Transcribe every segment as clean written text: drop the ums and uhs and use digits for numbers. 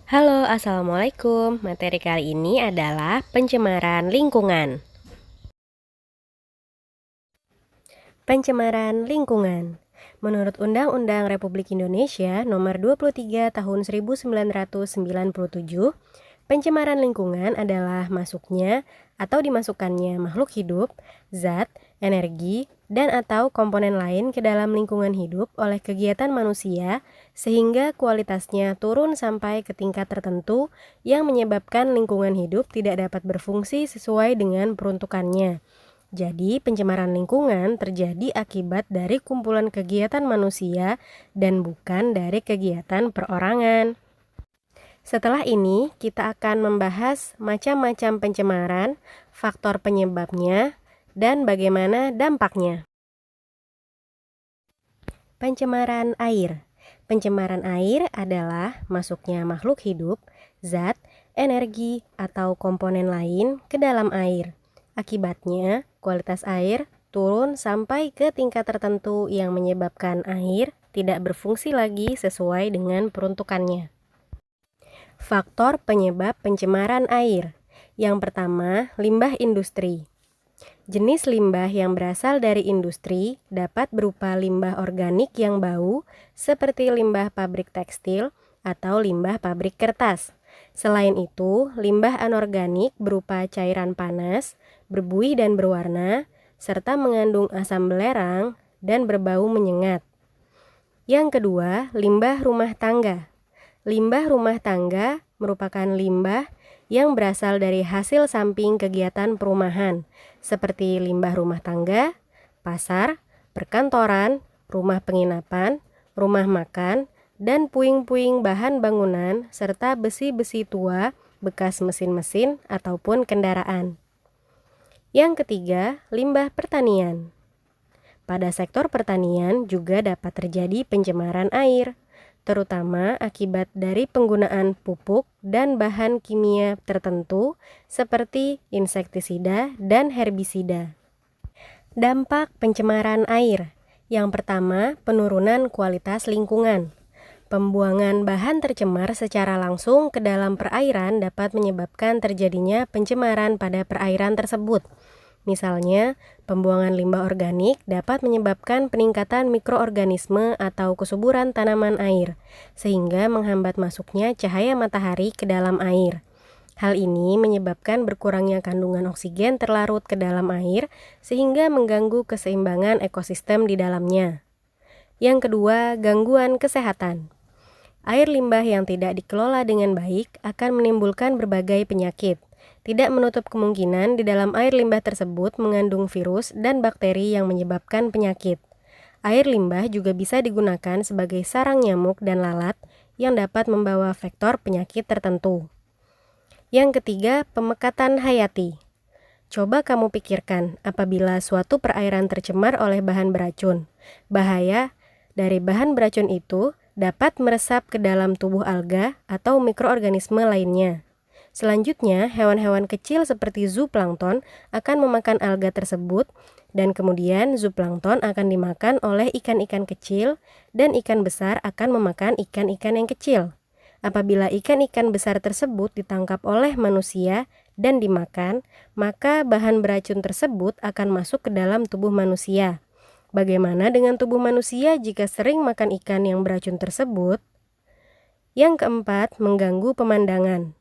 Halo, Assalamualaikum. Materi kali ini adalah pencemaran lingkungan. Pencemaran lingkungan. Menurut Undang-Undang Republik Indonesia Nomor 23 Tahun 1997, pencemaran lingkungan adalah masuknya atau dimasukkannya makhluk hidup, zat, energi, dan atau komponen lain ke dalam lingkungan hidup oleh kegiatan manusia sehingga kualitasnya turun sampai ke tingkat tertentu yang menyebabkan lingkungan hidup tidak dapat berfungsi sesuai dengan peruntukannya. Jadi, pencemaran lingkungan terjadi akibat dari kumpulan kegiatan manusia dan bukan dari kegiatan perorangan. Setelah ini, kita akan membahas macam-macam pencemaran, faktor penyebabnya, dan bagaimana dampaknya. Pencemaran air. Pencemaran air adalah masuknya makhluk hidup, zat, energi, atau komponen lain ke dalam air. Akibatnya, kualitas air turun sampai ke tingkat tertentu yang menyebabkan air tidak berfungsi lagi sesuai dengan peruntukannya. Faktor penyebab pencemaran air. Yang pertama, limbah industri. Jenis limbah yang berasal dari industri dapat berupa limbah organik yang bau, seperti limbah pabrik tekstil atau limbah pabrik kertas. Selain itu, limbah anorganik berupa cairan panas, berbuih dan berwarna, serta mengandung asam belerang dan berbau menyengat. Yang kedua, limbah rumah tangga. Limbah rumah tangga merupakan limbah yang berasal dari hasil samping kegiatan perumahan, seperti limbah rumah tangga, pasar, perkantoran, rumah penginapan, rumah makan, dan puing-puing bahan bangunan, serta besi-besi tua, bekas mesin-mesin, ataupun kendaraan. Yang ketiga, limbah pertanian. Pada sektor pertanian juga dapat terjadi pencemaran air, terutama akibat dari penggunaan pupuk dan bahan kimia tertentu seperti insektisida dan herbisida. Dampak pencemaran air. Yang pertama, penurunan kualitas lingkungan. Pembuangan bahan tercemar secara langsung ke dalam perairan dapat menyebabkan terjadinya pencemaran pada perairan tersebut. Misalnya, pembuangan limbah organik dapat menyebabkan peningkatan mikroorganisme atau kesuburan tanaman air, sehingga menghambat masuknya cahaya matahari ke dalam air. Hal ini menyebabkan berkurangnya kandungan oksigen terlarut ke dalam air, sehingga mengganggu keseimbangan ekosistem di dalamnya. Yang kedua, gangguan kesehatan. Air limbah yang tidak dikelola dengan baik akan menimbulkan berbagai penyakit. Tidak menutup kemungkinan di dalam air limbah tersebut mengandung virus dan bakteri yang menyebabkan penyakit. Air limbah juga bisa digunakan sebagai sarang nyamuk dan lalat yang dapat membawa vektor penyakit tertentu. Yang ketiga, pemekatan hayati. Coba kamu pikirkan apabila suatu perairan tercemar oleh bahan beracun. Bahaya dari bahan beracun itu dapat meresap ke dalam tubuh alga atau mikroorganisme lainnya. Selanjutnya, hewan-hewan kecil seperti zooplankton akan memakan alga tersebut dan kemudian zooplankton akan dimakan oleh ikan-ikan kecil dan ikan besar akan memakan ikan-ikan yang kecil. Apabila ikan-ikan besar tersebut ditangkap oleh manusia dan dimakan, maka bahan beracun tersebut akan masuk ke dalam tubuh manusia. Bagaimana dengan tubuh manusia jika sering makan ikan yang beracun tersebut? Yang keempat, mengganggu pemandangan.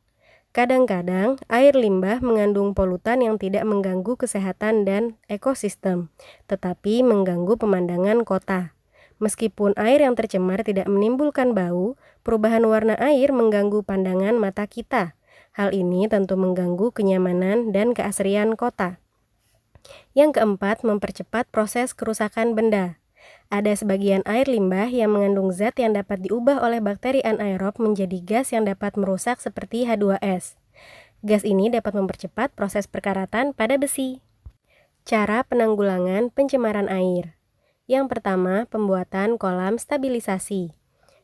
Kadang-kadang, air limbah mengandung polutan yang tidak mengganggu kesehatan dan ekosistem, tetapi mengganggu pemandangan kota. Meskipun air yang tercemar tidak menimbulkan bau, perubahan warna air mengganggu pandangan mata kita. Hal ini tentu mengganggu kenyamanan dan keasrian kota. Yang keempat, mempercepat proses kerusakan benda. Ada sebagian air limbah yang mengandung zat yang dapat diubah oleh bakteri anaerob menjadi gas yang dapat merusak seperti H2S. Gas ini dapat mempercepat proses perkaratan pada besi. Cara penanggulangan pencemaran air. Yang pertama, pembuatan kolam stabilisasi.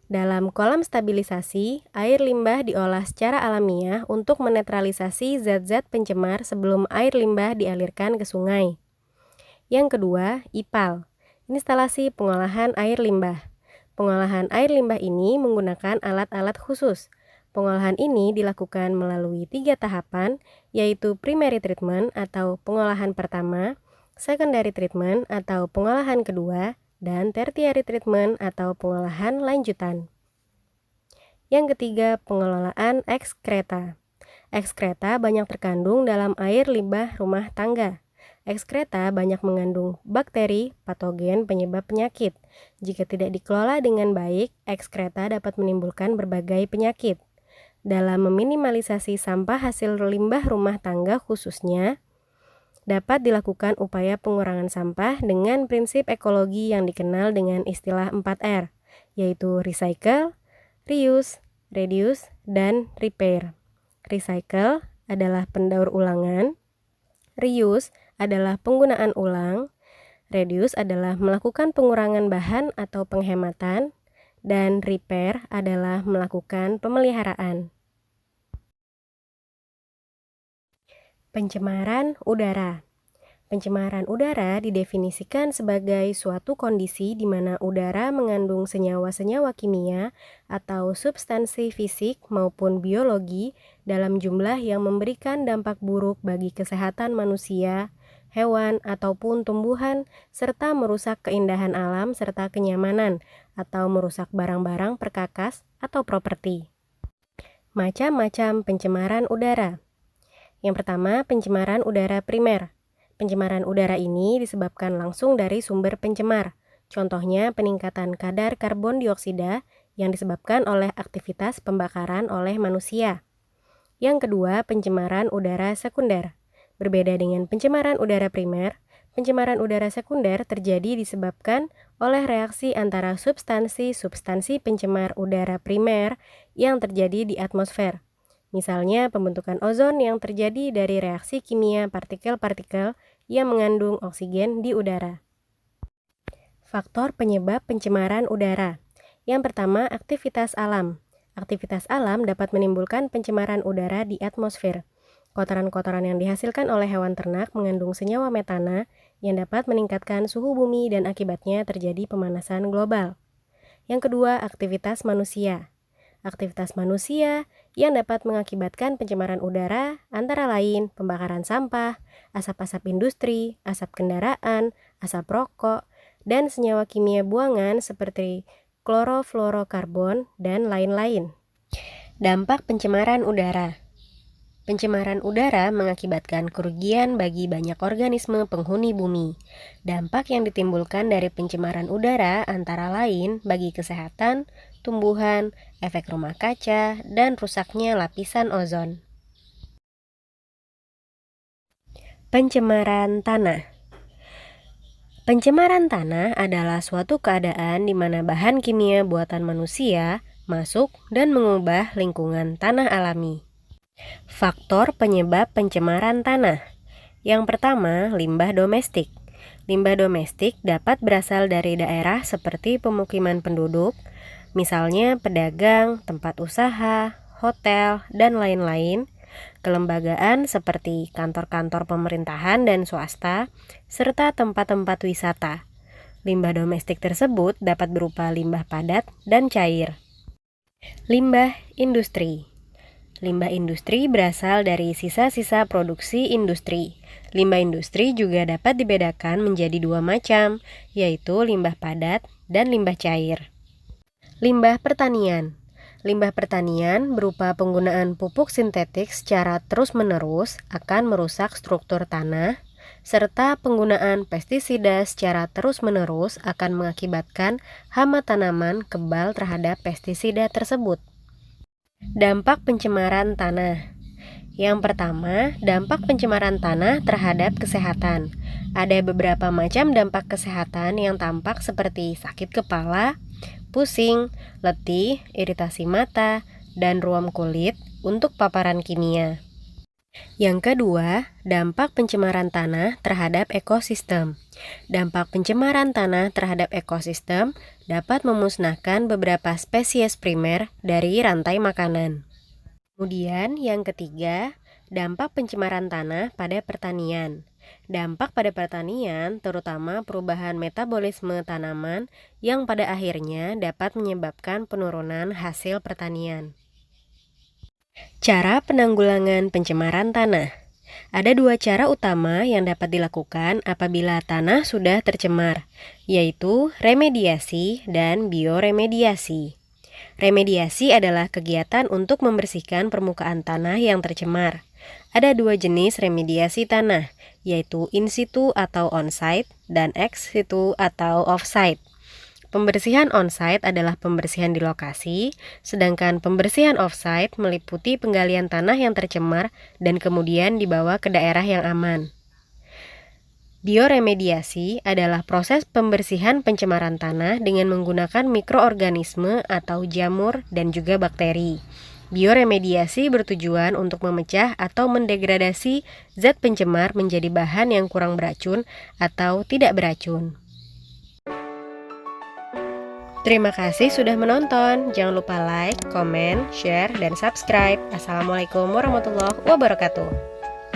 Dalam kolam stabilisasi, air limbah diolah secara alamiah untuk menetralisasi zat-zat pencemar sebelum air limbah dialirkan ke sungai. Yang kedua, IPAL, instalasi pengolahan air limbah. Pengolahan air limbah ini menggunakan alat-alat khusus. Pengolahan ini dilakukan melalui 3 tahapan, yaitu primary treatment atau pengolahan pertama, secondary treatment atau pengolahan kedua, dan tertiary treatment atau pengolahan lanjutan. Yang ketiga, pengelolaan ekskreta. Ekskreta banyak terkandung dalam air limbah rumah tangga. Ekskreta banyak mengandung bakteri, patogen, penyebab penyakit. Jika tidak dikelola dengan baik, ekskreta dapat menimbulkan berbagai penyakit. Dalam meminimalisasi sampah hasil limbah rumah tangga khususnya, dapat dilakukan upaya pengurangan sampah dengan prinsip ekologi yang dikenal dengan istilah 4R, yaitu recycle, reuse, reduce, dan repair. Recycle adalah pendaur ulangan, reuse adalah penggunaan ulang, reduce adalah melakukan pengurangan bahan atau penghematan, dan repair adalah melakukan pemeliharaan. Pencemaran udara. Pencemaran udara didefinisikan sebagai suatu kondisi di mana udara mengandung senyawa-senyawa kimia atau substansi fisik maupun biologi dalam jumlah yang memberikan dampak buruk bagi kesehatan manusia, hewan, ataupun tumbuhan, serta merusak keindahan alam serta kenyamanan, atau merusak barang-barang perkakas atau properti. Macam-macam pencemaran udara. Yang pertama, pencemaran udara primer. Pencemaran udara ini disebabkan langsung dari sumber pencemar. Contohnya peningkatan kadar karbon dioksida yang disebabkan oleh aktivitas pembakaran oleh manusia. Yang kedua, pencemaran udara sekunder. Berbeda dengan pencemaran udara primer, pencemaran udara sekunder terjadi disebabkan oleh reaksi antara substansi-substansi pencemar udara primer yang terjadi di atmosfer. Misalnya pembentukan ozon yang terjadi dari reaksi kimia partikel-partikel yang mengandung oksigen di udara. Faktor penyebab pencemaran udara. Yang pertama, aktivitas alam. Aktivitas alam dapat menimbulkan pencemaran udara di atmosfer. Kotoran-kotoran yang dihasilkan oleh hewan ternak mengandung senyawa metana yang dapat meningkatkan suhu bumi dan akibatnya terjadi pemanasan global. Yang kedua, aktivitas manusia. Aktivitas manusia yang dapat mengakibatkan pencemaran udara antara lain pembakaran sampah, asap-asap industri, asap kendaraan, asap rokok, dan senyawa kimia buangan seperti klorofluorokarbon dan lain-lain. Dampak pencemaran udara. Pencemaran udara mengakibatkan kerugian bagi banyak organisme penghuni bumi. Dampak yang ditimbulkan dari pencemaran udara antara lain bagi kesehatan, tumbuhan, efek rumah kaca, dan rusaknya lapisan ozon. Pencemaran tanah. Pencemaran tanah adalah suatu keadaan di mana bahan kimia buatan manusia masuk dan mengubah lingkungan tanah alami. Faktor penyebab pencemaran tanah. Yang pertama, limbah domestik. Limbah domestik dapat berasal dari daerah seperti pemukiman penduduk, misalnya pedagang, tempat usaha, hotel, dan lain-lain, kelembagaan seperti kantor-kantor pemerintahan dan swasta, serta tempat-tempat wisata. Limbah domestik tersebut dapat berupa limbah padat dan cair. Limbah industri. Limbah industri berasal dari sisa-sisa produksi industri. Limbah industri juga dapat dibedakan menjadi dua macam, yaitu limbah padat dan limbah cair. Limbah pertanian. Limbah pertanian berupa penggunaan pupuk sintetik secara terus-menerus akan merusak struktur tanah, serta penggunaan pestisida secara terus-menerus akan mengakibatkan hama tanaman kebal terhadap pestisida tersebut. Dampak pencemaran tanah. Yang pertama, dampak pencemaran tanah terhadap kesehatan. Ada beberapa macam dampak kesehatan yang tampak seperti sakit kepala, pusing, letih, iritasi mata, dan ruam kulit untuk paparan kimia. Yang kedua, dampak pencemaran tanah terhadap ekosistem. Dampak pencemaran tanah terhadap ekosistem dapat memusnahkan beberapa spesies primer dari rantai makanan. Kemudian yang ketiga, dampak pencemaran tanah pada pertanian. Dampak pada pertanian terutama perubahan metabolisme tanaman yang pada akhirnya dapat menyebabkan penurunan hasil pertanian. Cara penanggulangan pencemaran tanah. Ada dua cara utama yang dapat dilakukan apabila tanah sudah tercemar, yaitu remediasi dan bioremediasi. Remediasi adalah kegiatan untuk membersihkan permukaan tanah yang tercemar. Ada dua jenis remediasi tanah, yaitu in situ atau on-site dan ex situ atau off-site. Pembersihan on-site adalah pembersihan di lokasi, sedangkan pembersihan off-site meliputi penggalian tanah yang tercemar dan kemudian dibawa ke daerah yang aman. Bioremediasi adalah proses pembersihan pencemaran tanah dengan menggunakan mikroorganisme atau jamur dan juga bakteri. Bioremediasi bertujuan untuk memecah atau mendegradasi zat pencemar menjadi bahan yang kurang beracun atau tidak beracun. Terima kasih sudah menonton. Jangan lupa like, komen, share, dan subscribe. Assalamualaikum warahmatullahi wabarakatuh.